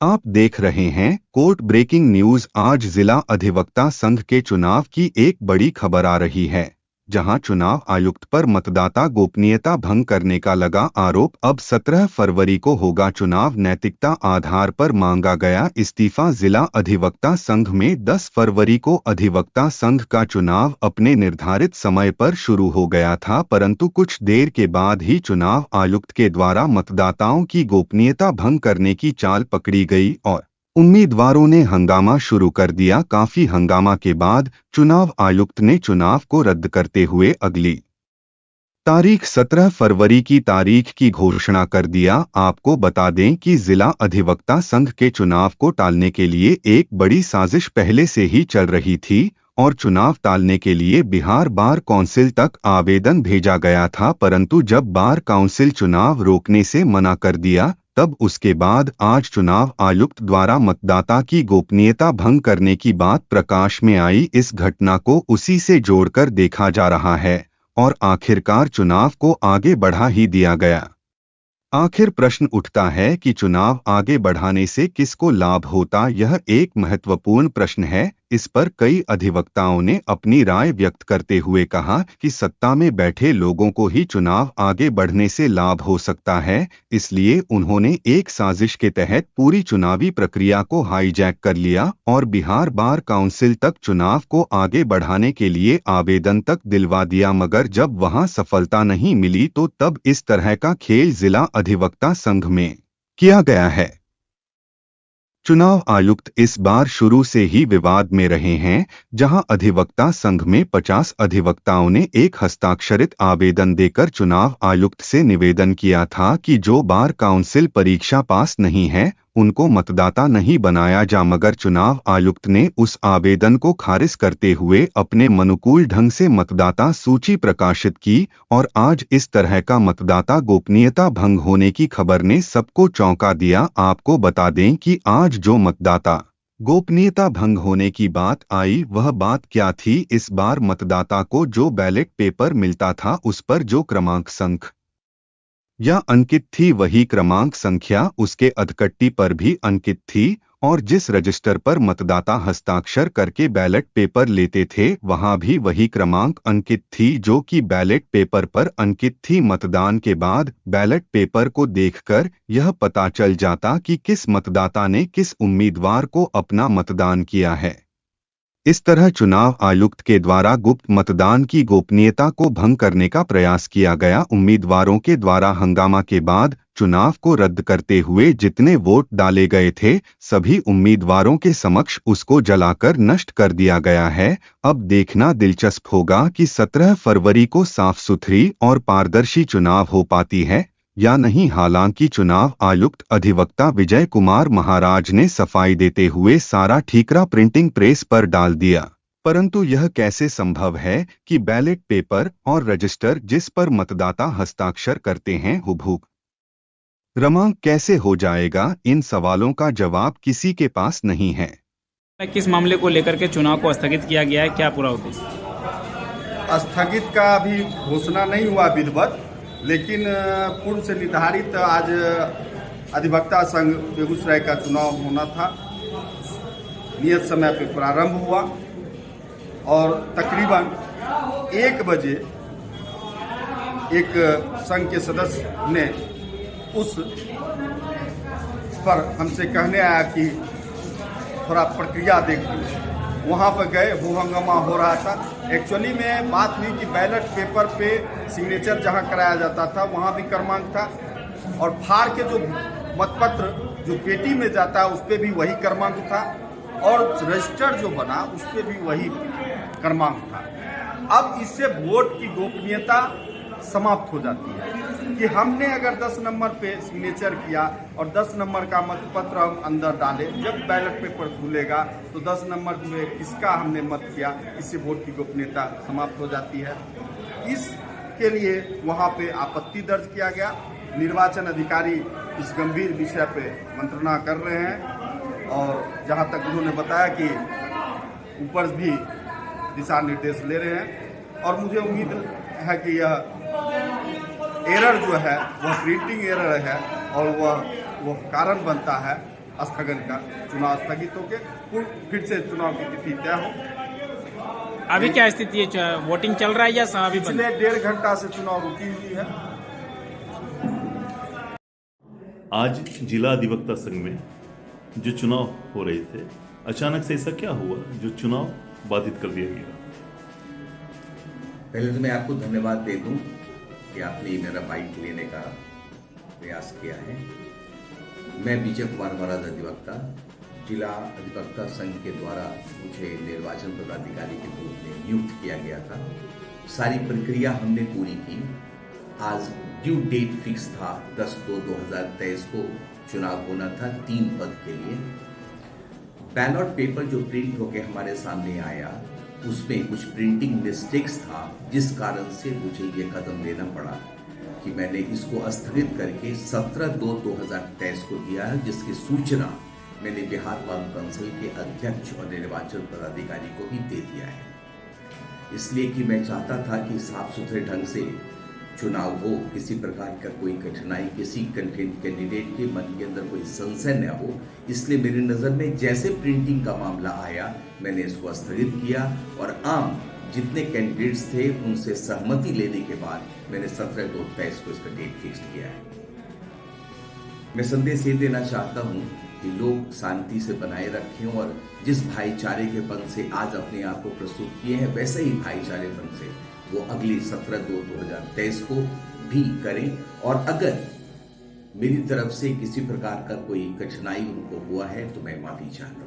आप देख रहे हैं कोर्ट ब्रेकिंग न्यूज। आज जिला अधिवक्ता संघ के चुनाव की एक बड़ी खबर आ रही है, जहां चुनाव आयुक्त पर मतदाता गोपनीयता भंग करने का लगा आरोप। अब 17 फरवरी को होगा चुनाव। नैतिकता आधार पर मांगा गया इस्तीफा। जिला अधिवक्ता संघ में 10 फरवरी को अधिवक्ता संघ का चुनाव अपने निर्धारित समय पर शुरू हो गया था, परंतु कुछ देर के बाद ही चुनाव आयुक्त के द्वारा मतदाताओं की गोपनीयता भंग करने की चाल पकड़ी गई और उम्मीदवारों ने हंगामा शुरू कर दिया। काफी हंगामा के बाद चुनाव आयुक्त ने चुनाव को रद्द करते हुए अगली तारीख 17 फरवरी की तारीख की घोषणा कर दिया। आपको बता दें कि जिला अधिवक्ता संघ के चुनाव को टालने के लिए एक बड़ी साजिश पहले से ही चल रही थी और चुनाव टालने के लिए बिहार बार काउंसिल तक आवेदन भेजा गया था, परंतु जब बार काउंसिल चुनाव रोकने से मना कर दिया, तब उसके बाद आज चुनाव आयुक्त द्वारा मतदाता की गोपनीयता भंग करने की बात प्रकाश में आई। इस घटना को उसी से जोड़कर देखा जा रहा है और आखिरकार चुनाव को आगे बढ़ा ही दिया गया। आखिर प्रश्न उठता है कि चुनाव आगे बढ़ाने से किसको लाभ होता? यह एक महत्वपूर्ण प्रश्न है। इस पर कई अधिवक्ताओं ने अपनी राय व्यक्त करते हुए कहा कि सत्ता में बैठे लोगों को ही चुनाव आगे बढ़ने से लाभ हो सकता है, इसलिए उन्होंने एक साजिश के तहत पूरी चुनावी प्रक्रिया को हाईजैक कर लिया और बिहार बार काउंसिल तक चुनाव को आगे बढ़ाने के लिए आवेदन तक दिलवा दिया। मगर जब वहां सफलता नहीं मिली तो तब इस तरह का खेल जिला अधिवक्ता संघ में किया गया है। चुनाव आयुक्त इस बार शुरू से ही विवाद में रहे हैं, जहां अधिवक्ता संघ में 50 अधिवक्ताओं ने एक हस्ताक्षरित आवेदन देकर चुनाव आयुक्त से निवेदन किया था कि जो बार काउंसिल परीक्षा पास नहीं है उनको मतदाता नहीं बनाया जा, मगर चुनाव आयुक्त ने उस आवेदन को खारिज करते हुए अपने अनुकूल ढंग से मतदाता सूची प्रकाशित की और आज इस तरह का मतदाता गोपनीयता भंग होने की खबर ने सबको चौंका दिया। आपको बता दें कि आज जो मतदाता गोपनीयता भंग होने की बात आई वह बात क्या थी? इस बार मतदाता को जो बैलेट पेपर मिलता था उस पर जो क्रमांक संख्या या अंकित थी वही क्रमांक संख्या उसके अधकट्टी पर भी अंकित थी और जिस रजिस्टर पर मतदाता हस्ताक्षर करके बैलेट पेपर लेते थे वहां भी वही क्रमांक अंकित थी जो कि बैलेट पेपर पर अंकित थी। मतदान के बाद बैलेट पेपर को देखकर यह पता चल जाता कि किस मतदाता ने किस उम्मीदवार को अपना मतदान किया है। इस तरह चुनाव आयुक्त के द्वारा गुप्त मतदान की गोपनीयता को भंग करने का प्रयास किया गया। उम्मीदवारों के द्वारा हंगामा के बाद चुनाव को रद्द करते हुए जितने वोट डाले गए थे सभी उम्मीदवारों के समक्ष उसको जलाकर नष्ट कर दिया गया है। अब देखना दिलचस्प होगा कि 17 फरवरी को साफ सुथरी और पारदर्शी चुनाव हो पाती है या नहीं। हालांकि चुनाव आयुक्त अधिवक्ता विजय कुमार महाराज ने सफाई देते हुए सारा ठीकरा प्रिंटिंग प्रेस पर डाल दिया, परंतु यह कैसे संभव है कि बैलेट पेपर और रजिस्टर जिस पर मतदाता हस्ताक्षर करते हैं हुबहू क्रमांक कैसे हो जाएगा? इन सवालों का जवाब किसी के पास नहीं है। किस मामले को लेकर के चुनाव को स्थगित किया गया है, क्या पूरा उद्देश्य? स्थगित का अभी घोषणा नहीं हुआ विधिवत, लेकिन पूर्व से निर्धारित आज अधिवक्ता संघ बेगूसराय का चुनाव होना था। नियत समय पर प्रारंभ हुआ और तकरीबन 1 बजे एक संघ के सदस्य ने उस पर हमसे कहने आया कि थोड़ा प्रक्रिया देख लीजिए। वहाँ पर गए, वो हंगामा हो रहा था। एक्चुअली में बात हुई कि बैलेट पेपर पे सिग्नेचर जहाँ कराया जाता था वहाँ भी क्रमांक था और फाड़ के जो मतपत्र जो पेटी में जाता है उस पर भी वही क्रमांक था और रजिस्टर जो बना उस पर भी वही क्रमांक था। अब इससे वोट की गोपनीयता समाप्त हो जाती है कि हमने अगर 10 नंबर पे सिग्नेचर किया और 10 नंबर का मतपत्र हम अंदर डाले, जब बैलेट पेपर खुलेगा तो 10 नंबर में किसका हमने मत किया, इससे वोट की गोपनीयता समाप्त हो जाती है। इसके लिए वहाँ पे आपत्ति दर्ज किया गया। निर्वाचन अधिकारी इस गंभीर विषय पे मंत्रणा कर रहे हैं और जहाँ तक उन्होंने बताया कि ऊपर भी दिशा निर्देश ले रहे हैं और मुझे उम्मीद है कि यह एरर जो है वह प्रिंटिंग एरर है और वह कारण बनता है स्थगन का, चुनाव स्थगित होकर फिर से चुनाव की तिथि तय हो। अभी क्या स्थिति है, वोटिंग चल रहा है या अभी बंद? पिछले 1.5 घंटा से चुनाव रुकी हुई है। आज जिला अधिवक्ता संघ में जो चुनाव हो रहे थे, अचानक से ऐसा क्या हुआ जो चुनाव बाधित कर दिया गया? पहले तो मैं आपको धन्यवाद दे दूं कि आपने मेरा बाइट लेने का प्रयास किया है। मैं विजय कुमार महाराज अधिवक्ता, जिला अधिवक्ता संघ के द्वारा मुझे निर्वाचन पदाधिकारी के रूप में नियुक्त किया गया था। सारी प्रक्रिया हमने पूरी की। आज ड्यू डेट फिक्स था, 10/2/2023 को चुनाव होना था 3 पद के लिए। बैलट पेपर जो प्रिंट होकर हमारे सामने आया, उसमें कुछ प्रिंटिंग मिस्टेक्स था, जिस कारण से मुझे ये कदम लेना पड़ा कि मैंने इसको स्थगित करके 17/2/2023 को दिया है, जिसकी सूचना मैंने बिहार बार काउंसिल के अध्यक्ष और निर्वाचन पदाधिकारी को भी दे दिया है। इसलिए कि मैं चाहता था कि साफ सुथरे ढंग से चुनाव हो, किसी प्रकार का कोई कठिनाई, किसी कैंडिडेट के मन के अंदर कोई संशय न हो। इसलिए मेरी नज़र में जैसे प्रिंटिंग का मामला आया, मैंने इसको स्थगित किया और आम जितने कैंडिडेट्स थे उनसे सहमति लेने के बाद मैंने 17/2/23 को इसका डेट फिक्स किया है। मैं संदेश ये देना चाहता हूँ कि लोग शांति से बनाए रखें और जिस भाईचारे के पन से आज अपने आप को प्रस्तुत किए हैं, वैसे ही भाईचारे पन से वो अगली 17/2/2023 को भी करें। और अगर मेरी तरफ से किसी प्रकार का कोई कठिनाई उनको हुआ है तो मैं माफी चाहता हूँ।